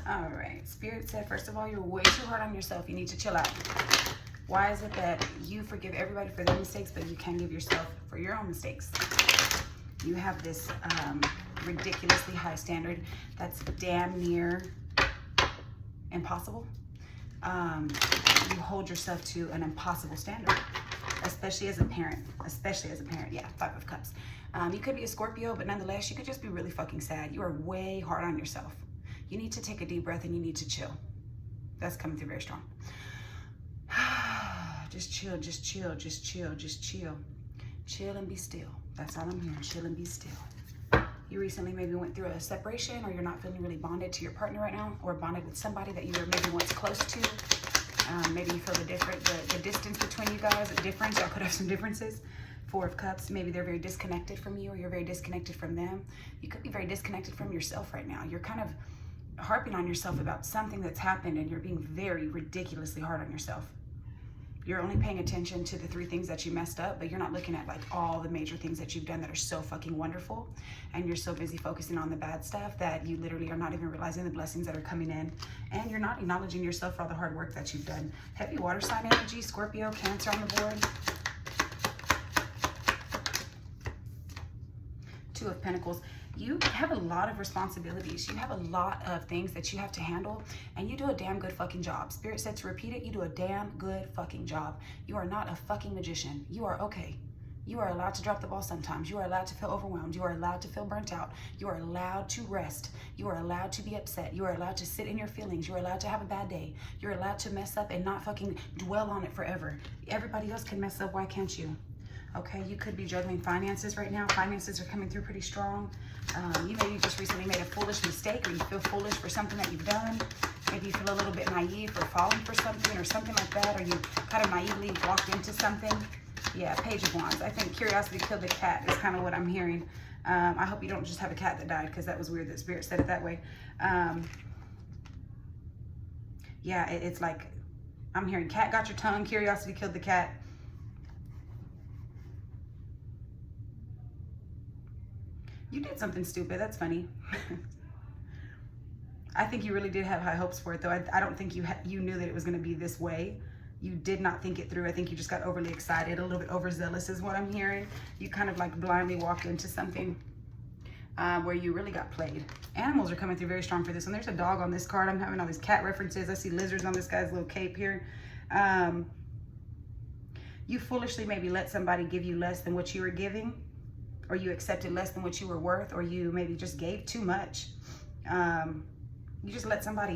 All right. Spirit said, first of all, you're way too hard on yourself. You need to chill out. Why is it that you forgive everybody for their mistakes, but you can't give yourself for your own mistakes? You have this ridiculously high standard that's damn near impossible. You hold yourself to an impossible standard, especially as a parent. Yeah, 5 of Cups. You could be a Scorpio, but nonetheless, you could just be really fucking sad. You are way hard on yourself. You need to take a deep breath and you need to chill. That's coming through very strong. Just chill, just chill, just chill, just chill. Chill and be still. That's all I'm hearing. Chill and be still. You recently maybe went through a separation, or you're not feeling really bonded to your partner right now, or bonded with somebody that you were maybe once close to. Maybe you feel the distance between you guys, the difference. Y'all could have some differences. 4 of Cups, maybe they're very disconnected from you, or you're very disconnected from them. You could be very disconnected from yourself right now. You're kind of harping on yourself about something that's happened, and you're being very ridiculously hard on yourself. You're only paying attention to the 3 things that you messed up, but you're not looking at like all the major things that you've done that are so fucking wonderful. And you're so busy focusing on the bad stuff that you literally are not even realizing the blessings that are coming in. And you're not acknowledging yourself for all the hard work that you've done. Heavy water sign energy, Scorpio, Cancer on the board. 2 of Pentacles. You have a lot of responsibilities. You have a lot of things that you have to handle, and you do a damn good fucking job. Spirit said to repeat it. You do a damn good fucking job. You are not a fucking magician. You are okay. You are allowed to drop the ball sometimes. You are allowed to feel overwhelmed. You are allowed to feel burnt out. You are allowed to rest. You are allowed to be upset. You are allowed to sit in your feelings. You are allowed to have a bad day. You're allowed to mess up and not fucking dwell on it forever. Everybody else can mess up. Why can't you? Okay, you could be juggling finances right now. Finances are coming through pretty strong. You maybe just recently made a foolish mistake, or you feel foolish for something that you've done. Maybe you feel a little bit naive for falling for something or something like that, or you kind of naively walked into something. Yeah, Page of Wands. I think curiosity killed the cat is kind of what I'm hearing. I hope you don't just have a cat that died, because that was weird that Spirit said it that way. Yeah, it's like I'm hearing cat got your tongue, curiosity killed the cat. You did something stupid. That's funny. I think you really did have high hopes for it, though. I don't think you knew that it was going to be this way. You did not think it through. I think you just got overly excited, a little bit overzealous is what I'm hearing. You kind of like blindly walked into something where you really got played. Animals are coming through very strong for this one. There's a dog on this card. I'm having all these cat references. I see lizards on this guy's little cape here. You foolishly maybe let somebody give you less than what you were giving, or you accepted less than what you were worth, or you maybe just gave too much. You just let somebody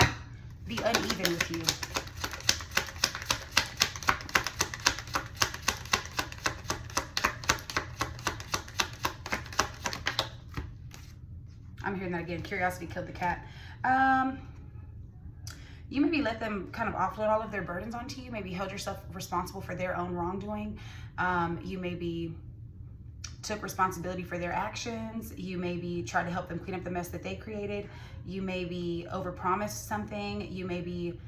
be uneven with you. I'm hearing that again. Curiosity killed the cat. You maybe let them kind of offload all of their burdens onto you. Maybe held yourself responsible for their own wrongdoing. You maybe took responsibility for their actions. You maybe tried to help them clean up the mess that they created. You maybe overpromised something. You maybe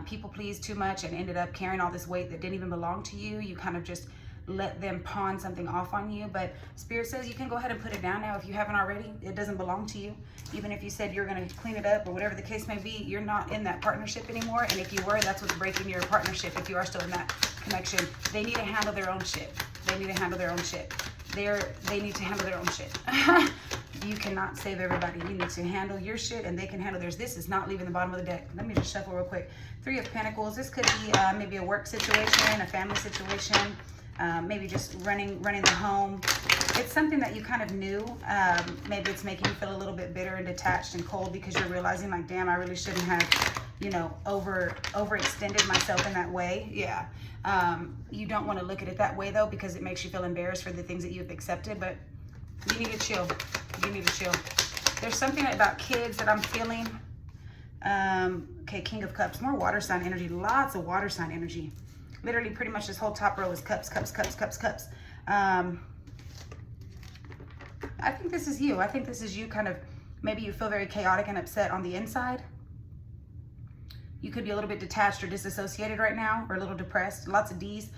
people pleased too much and ended up carrying all this weight that didn't even belong to you. You kind of just let them pawn something off on you. But Spirit says you can go ahead and put it down now if you haven't already. It doesn't belong to you. Even if you said you're going to clean it up or whatever the case may be, you're not in that partnership anymore. And if you were, that's what's breaking your partnership. If you are still in that connection, they need to handle their own shit. They need to handle their own shit. They need to handle their own shit. You cannot save everybody. You need to handle your shit, and they can handle theirs. This is not leaving the bottom of the deck. Let me just shuffle real quick. 3 of Pentacles. This could be maybe a work situation, a family situation, maybe just running the home. It's something that you kind of knew. Maybe it's making you feel a little bit bitter and detached and cold, because you're realizing like, damn, I really shouldn't have, you know, overextended myself in that way. Yeah. You don't want to look at it that way, though, because it makes you feel embarrassed for the things that you've accepted. But you need to chill. You need to chill. There's something about kids that I'm feeling. Okay, King of Cups. More water sign energy. Lots of water sign energy. Literally pretty much this whole top row is cups, cups, cups, cups, cups. I think this is you. I think this is you kind of, maybe you feel very chaotic and upset on the inside. You could be a little bit detached or disassociated right now, or a little depressed. Lots of D's.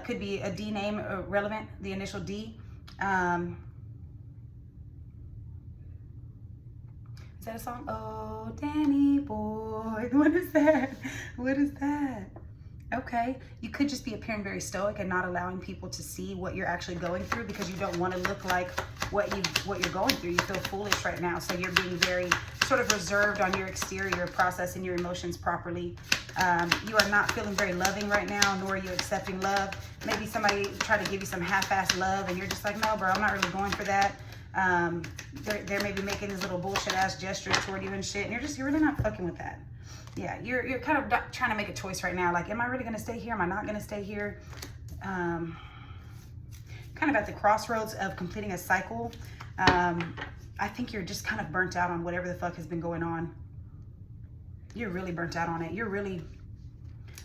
Could be a D name relevant, the initial D. Is that a song? Oh, Danny boy. What is that? What is that? Okay, you could just be appearing very stoic and not allowing people to see what you're actually going through because you don't want to look like what you're going through. You feel foolish right now, so you're being very sort of reserved on your exterior, processing your emotions properly. You are not feeling very loving right now, nor are you accepting love. Maybe somebody tried to give you some half-assed love and you're just like, no, bro, I'm not really going for that. They're maybe making these little bullshit-ass gestures toward you and shit, and you're really not fucking with that. Yeah, you're kind of trying to make a choice right now. Like, am I really going to stay here? Am I not going to stay here? Kind of at the crossroads of completing a cycle. I think you're just kind of burnt out on whatever the fuck has been going on. You're really burnt out on it. You're really,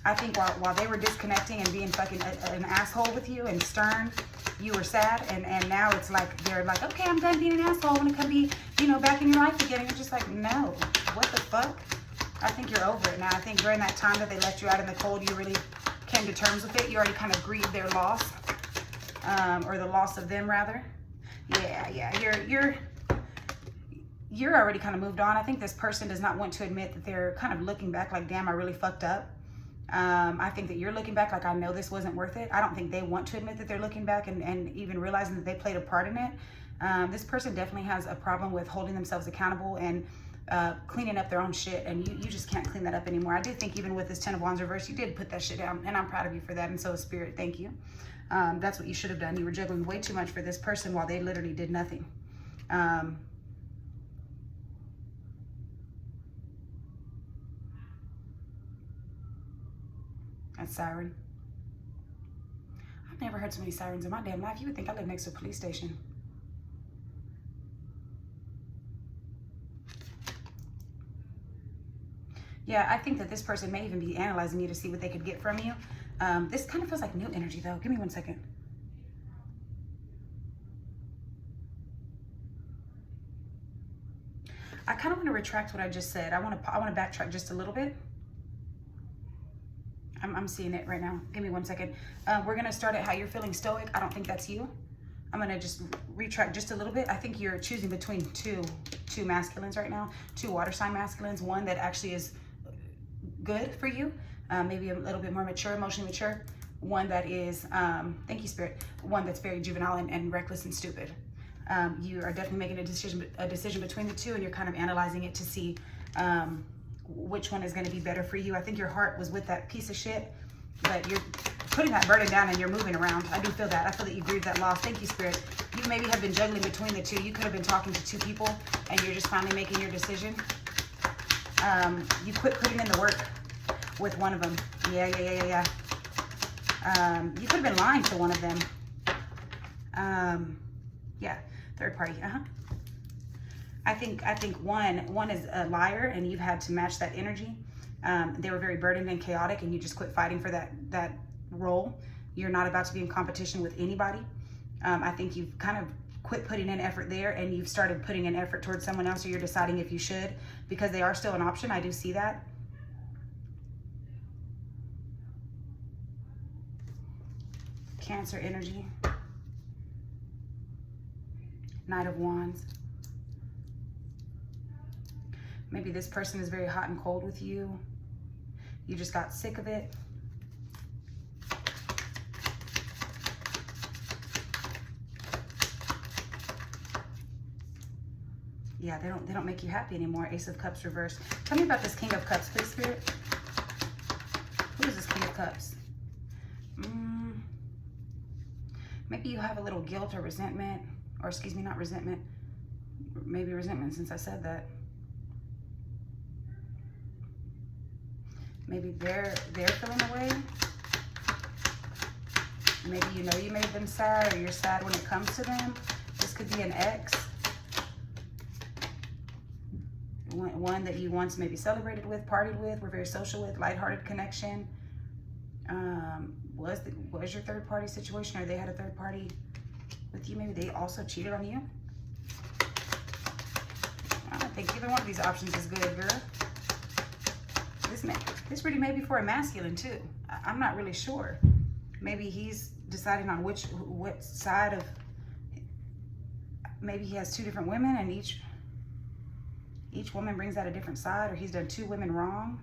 I think while they were disconnecting and being fucking an asshole with you and stern, you were sad, and now it's like they're like, okay, I'm done being an asshole. I want to come be, back in your life again. And you're just like, no, what the fuck? I think you're over it now. I think during that time that they left you out in the cold, you really came to terms with it. You already kind of grieved their loss, or the loss of them rather. Yeah, you're already kind of moved on. I think this person does not want to admit that they're kind of looking back like, damn, I really fucked up. I think that you're looking back like, I know this wasn't worth it. I don't think they want to admit that they're looking back and even realizing that they played a part in it. This person definitely has a problem with holding themselves accountable and cleaning up their own shit, and you just can't clean that up anymore. I do think even with this 10 of Wands reverse, you did put that shit down, and I'm proud of you for that, and so is Spirit. Thank you. That's what you should have done. You were juggling way too much for this person while they literally did nothing. That's siren. I've never heard so many sirens in my damn life. You would think I live next to a police station. Yeah, I think that this person may even be analyzing you to see what they could get from you. This kind of feels like new energy, though. Give me 1 second. I kind of want to retract what I just said. I want to backtrack just a little bit. I'm seeing it right now. Give me 1 second. We're going to start at how you're feeling stoic. I don't think that's you. I'm going to just retract just a little bit. I think you're choosing between two masculines right now. 2 water sign masculines. One that actually is good for you. Maybe a little bit more mature, emotionally mature. One that is, thank you, Spirit. One that's very juvenile and reckless and stupid. You are definitely making a decision between the two, and you're kind of analyzing it to see which one is going to be better for you. I think your heart was with that piece of shit, but you're putting that burden down and you're moving around. I do feel that. I feel that you grieved that loss. Thank you, Spirit. You maybe have been juggling between the two. You could have been talking to 2 people and you're just finally making your decision. You quit putting in the work with one of them. Yeah. You could have been lying to one of them. Yeah, third party. I think one is a liar, and you've had to match that energy. They were very burdened and chaotic, and you just quit fighting for that role. You're not about to be in competition with anybody. I think you've kind of quit putting in effort there, and you've started putting in effort towards someone else, or you're deciding if you should, because they are still an option. I do see that. Cancer energy. Knight of Wands. Maybe this person is very hot and cold with you. You just got sick of it. Yeah, they don't make you happy anymore. Ace of Cups reverse. Tell me about this King of Cups, please, Spirit. Who is this King of Cups? Maybe you have a little guilt or resentment, or excuse me, not resentment. Maybe resentment, since I said that. Maybe they're feeling away. Maybe you know you made them sad, or you're sad when it comes to them. This could be an ex. One that you once maybe celebrated with, partied with, were very social with, lighthearted connection. Was your third party situation, or they had a third party with you? Maybe they also cheated on you. I don't think either one of these options is good, girl. This really may be for a masculine too. I'm not really sure. Maybe he's deciding on what side of. Maybe he has 2 different women, and each. Each woman brings out a different side, or he's done 2 women wrong.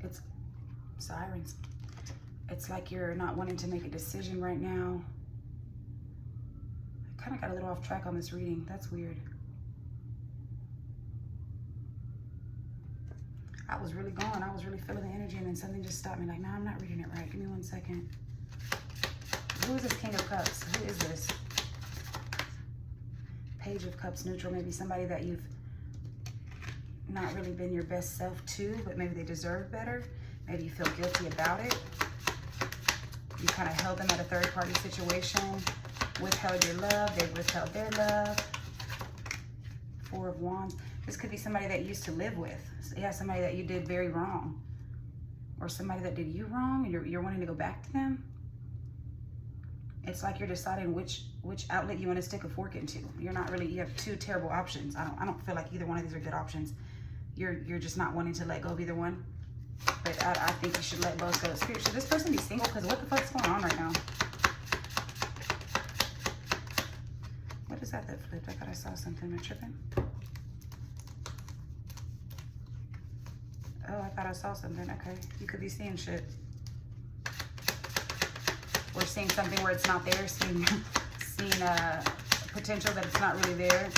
It's sirens. It's like you're not wanting to make a decision right now. I kind of got a little off track on this reading. That's weird. I was really going. I was really feeling the energy, and then something just stopped me. Like, no, I'm not reading it right. Give me 1 second. Who is this King of Cups? Who is this? Page of Cups neutral. Maybe somebody that you've not really been your best self to, but maybe they deserve better. Maybe you feel guilty about it. You kind of held them at a third-party situation, withheld your love. They withheld their love. 4 of Wands. This could be somebody that you used to live with. Yeah, somebody that you did very wrong. Or somebody that did you wrong, and you're wanting to go back to them. It's like you're deciding which outlet you want to stick a fork into. You're not really, you have 2 terrible options. I don't feel like either one of these are good options. You're just not wanting to let go of either one. But I think you should let both go. Spirit, should this person be single? Because what the fuck's going on right now? What is that flipped? I thought I saw something. Am I tripping? Oh, I thought I saw something. Okay. You could be seeing shit. Or seeing something where it's not there. Seeing potential that it's not really there.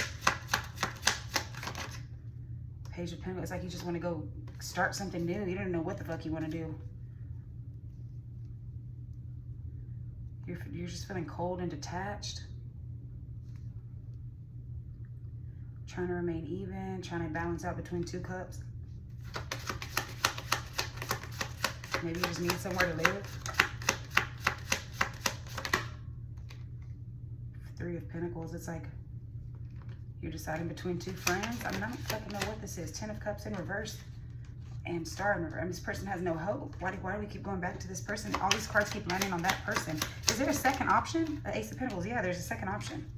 Page of Pentacles. It's like you just want to go start something new. You don't know what the fuck you want to do. You're just feeling cold and detached. Trying to remain even. Trying to balance out between 2 cups. Maybe you just need somewhere to live. 3 of Pentacles. It's like you're deciding between 2 friends. I mean, I don't fucking know what this is. 10 of Cups in reverse and Star in reverse. I mean, this person has no hope. Why do we keep going back to this person? All these cards keep landing on that person. Is there a second option? The Ace of Pentacles. Yeah, there's a second option,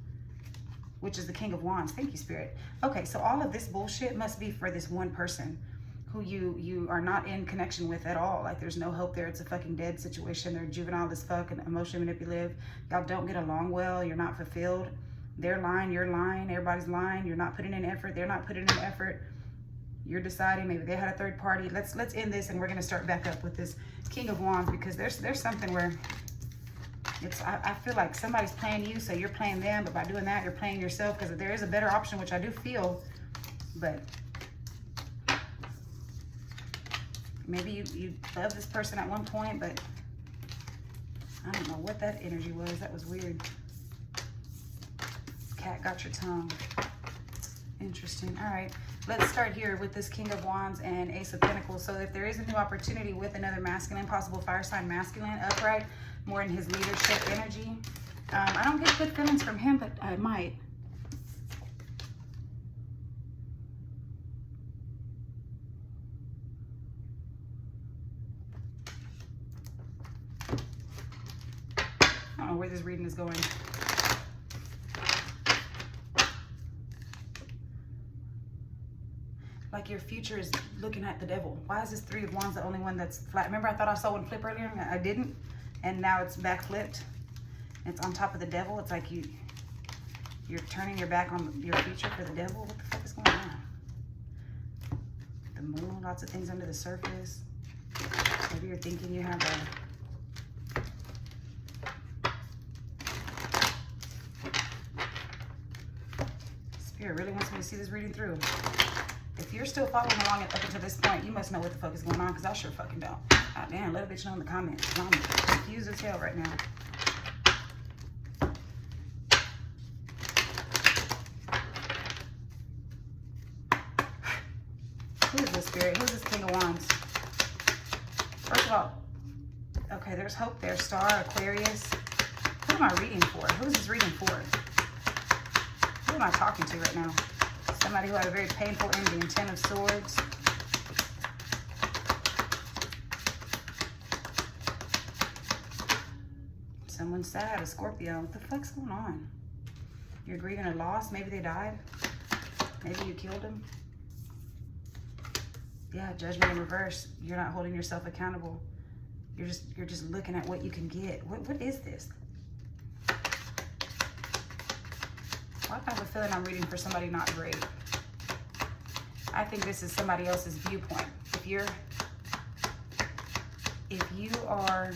which is the King of Wands. Thank you, Spirit. Okay, so all of this bullshit must be for this one person who you are not in connection with at all. Like, there's no hope there. It's a fucking dead situation. They're juvenile as fuck and emotionally manipulative. Y'all don't get along well. You're not fulfilled. They're lying. You're lying. Everybody's lying. You're not putting in effort. They're not putting in effort. You're deciding. Maybe they had a third party. Let's end this, and we're gonna start back up with this King of Wands, because there's something where it's I feel like somebody's playing you, so you're playing them. But by doing that, you're playing yourself, because there is a better option, which I do feel, but. Maybe you love this person at one point, but I don't know what that energy was. That was weird. Cat got your tongue. Interesting. All right. Let's start here with this King of Wands and Ace of Pentacles. So if there is a new opportunity with another masculine, possible fire sign masculine, upright, more in his leadership energy. I don't get good feelings from him, but I might. I don't know where this reading is going. Like your future is looking at the devil. Why is this 3 of Wands the only one that's flat? Remember I thought I saw one flip earlier and I didn't? And now it's back flipped. It's on top of the devil. It's like you're turning your back on your future for the devil. What the fuck is going on? The moon, lots of things under the surface. Maybe you're thinking you have a Spirit really wants me to see this reading through. If you're still following along up until this point, you must know what the fuck is going on, because I sure fucking don't. God damn, let a bitch know in the comments. I'm confused as hell right now. Who is this, Spirit? Who's this King of Wands? First of all, okay, there's hope there. Star, Aquarius. Who am I reading for? Who's this reading for? Who am I talking to right now? Somebody who had a very painful ending. 10 of Swords. Someone's sad, a Scorpio. What the fuck's going on? You're grieving a loss. Maybe they died. Maybe you killed them. Yeah, Judgment in reverse. You're not holding yourself accountable. You're just looking at what you can get. What is this? Why do I have a feeling I'm reading for somebody not great? I think this is somebody else's viewpoint. If you are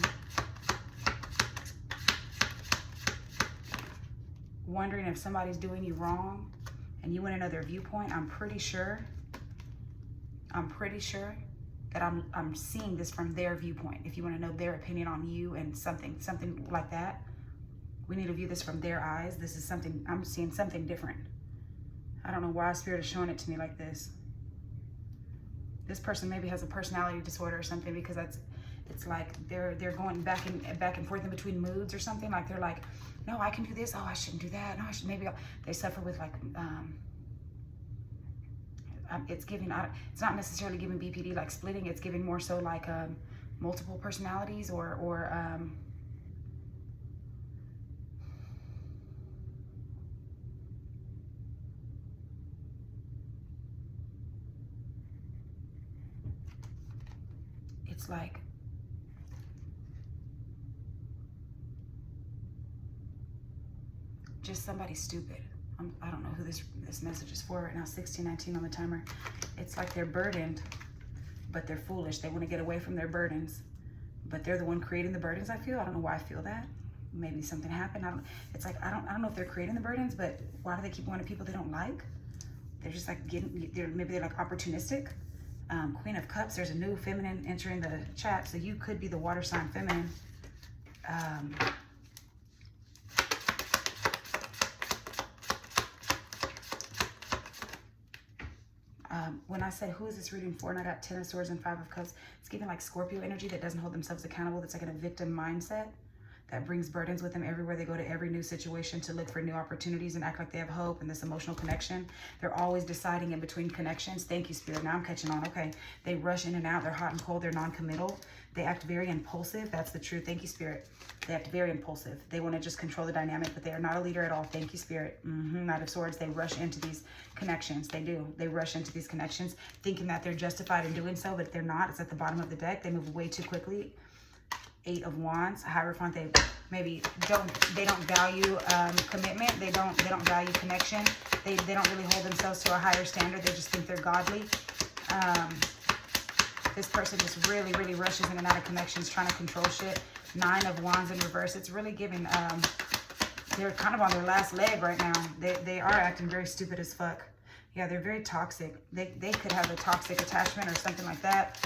wondering if somebody's doing you wrong and you want to know their viewpoint, I'm pretty sure that I'm seeing this from their viewpoint. If you want to know their opinion on you and something like that, we need to view this from their eyes. This is something, I'm seeing something different. I don't know why Spirit is showing it to me like this. This person maybe has a personality disorder or something, because it's like they're going back and forth in between moods or something. Like they're like, no, I can do this. Oh, I shouldn't do that. No, I should. Maybe they suffer with like it's giving. It's not necessarily giving BPD like splitting. It's giving more so like multiple personalities or it's like just somebody stupid. I don't know who this message is for right now. 1619 on the timer. It's like they're burdened, but they're foolish. They want to get away from their burdens, but they're the one creating the burdens. I feel. I don't know why I feel that. Maybe something happened. It's like I don't know if they're creating the burdens, but why do they keep wanting people they don't like? They're just like maybe they're like opportunistic. Queen of Cups. There's a new feminine entering the chat, so you could be the water sign feminine. When I said, who is this reading for? And I got 10 of Swords and 5 of Cups. It's giving like Scorpio energy that doesn't hold themselves accountable. That's like in a victim mindset that brings burdens with them everywhere they go, to every new situation, to look for new opportunities and act like they have hope and this emotional connection. They're always deciding in between connections. Thank you, Spirit. Now I'm catching on. Okay. They rush in and out. They're hot and cold. They're non-committal. They act very impulsive. That's the truth. Thank you, Spirit. They act very impulsive. They want to just control the dynamic, but they are not a leader at all. Thank you, Spirit. Knight of Swords. They rush into these connections. They do. They rush into these connections thinking that they're justified in doing so, but they're not. It's at the bottom of the deck. They move way too quickly. 8 of Wands. Hierophant. They maybe don't value commitment. They don't value connection. They don't really hold themselves to a higher standard. They just think they're godly. This person just really rushes in and out of connections, trying to control shit. 9 of Wands in reverse. It's really giving, they're kind of on their last leg right now. They are acting very stupid as fuck. Yeah, they're very toxic. They could have a toxic attachment or something like that.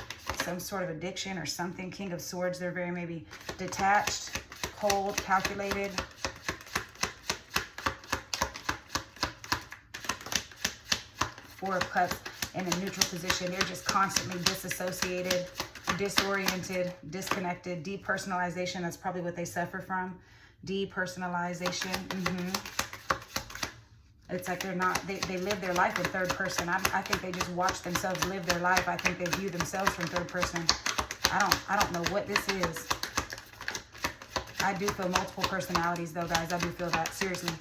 Some sort of addiction or something. King of Swords. They're very maybe detached, cold, calculated. Four of Cups in a neutral position. They're just constantly disassociated, disoriented, disconnected. Depersonalization. That's probably what they suffer from. Depersonalization. It's like they're not, they live their life in third person. I think they just watch themselves live their life. I think they view themselves from third person. I don't know what this is. I do feel multiple personalities though, guys. I do feel that, seriously.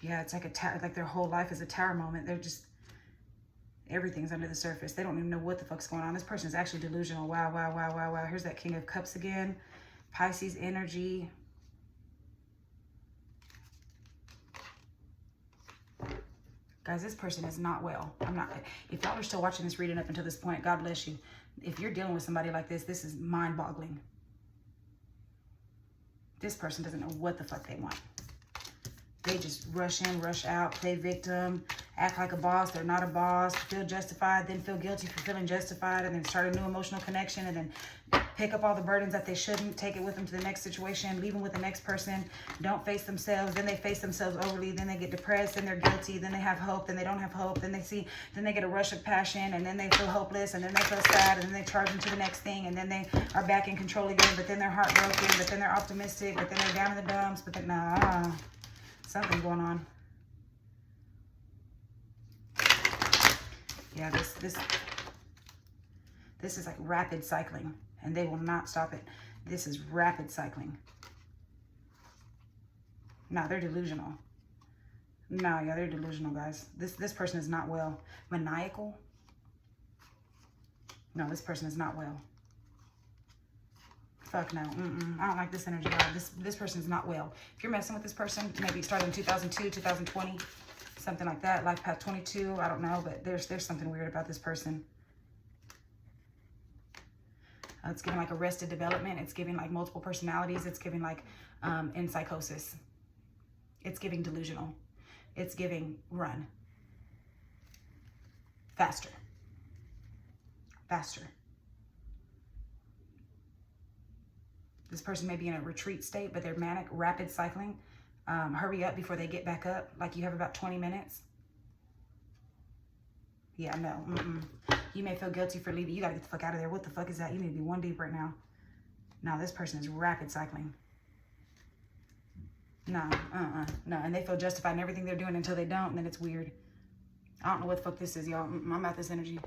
Yeah, it's like like their whole life is a tower moment. They're just, everything's under the surface. They don't even know what the fuck's going on. This person is actually delusional. Wow, wow, wow, wow, wow. Here's that King of Cups again. Pisces energy. Guys, this person is not well. If y'all are still watching this reading up until this point, God bless you. If you're dealing with somebody like this, this is mind-boggling. This person doesn't know what the fuck they want. They just rush in, rush out, play victim, act like a boss. They're not a boss. Feel justified, then feel guilty for feeling justified, and then start a new emotional connection, and then pick up all the burdens that they shouldn't, take it with them to the next situation, leave them with the next person, don't face themselves, then they face themselves overly, then they get depressed, then they're guilty, then they have hope, then they don't have hope, then they get a rush of passion, and then they feel hopeless, and then they feel sad, and then they charge into the next thing, and then they are back in control again, but then they're heartbroken, but then they're optimistic, but then they're down in the dumps, but then, nah, something going on. Yeah, this is like rapid cycling, and they will not stop it. This is rapid cycling. No, they're delusional. No, yeah, they're delusional, guys. This person is not well. Maniacal. No, this person is not well. Fuck no. I don't like this energy, y'all. This person is not well. If you're messing with this person, maybe it started in 2002, 2020, something like that. Life path 22. I don't know, but there's something weird about this person. It's giving like arrested development. It's giving like multiple personalities. It's giving like in psychosis. It's giving delusional. It's giving run. Faster. Faster. This person may be in a retreat state, but they're manic, rapid cycling. Hurry up before they get back up. Like you have about 20 minutes. Yeah, no. You may feel guilty for leaving. You gotta get the fuck out of there. What the fuck is that? You need to be one deep right now. No, this person is rapid cycling. No, no. And they feel justified in everything they're doing until they don't, and then it's weird. I don't know what the fuck this is, y'all. I'm at this energy.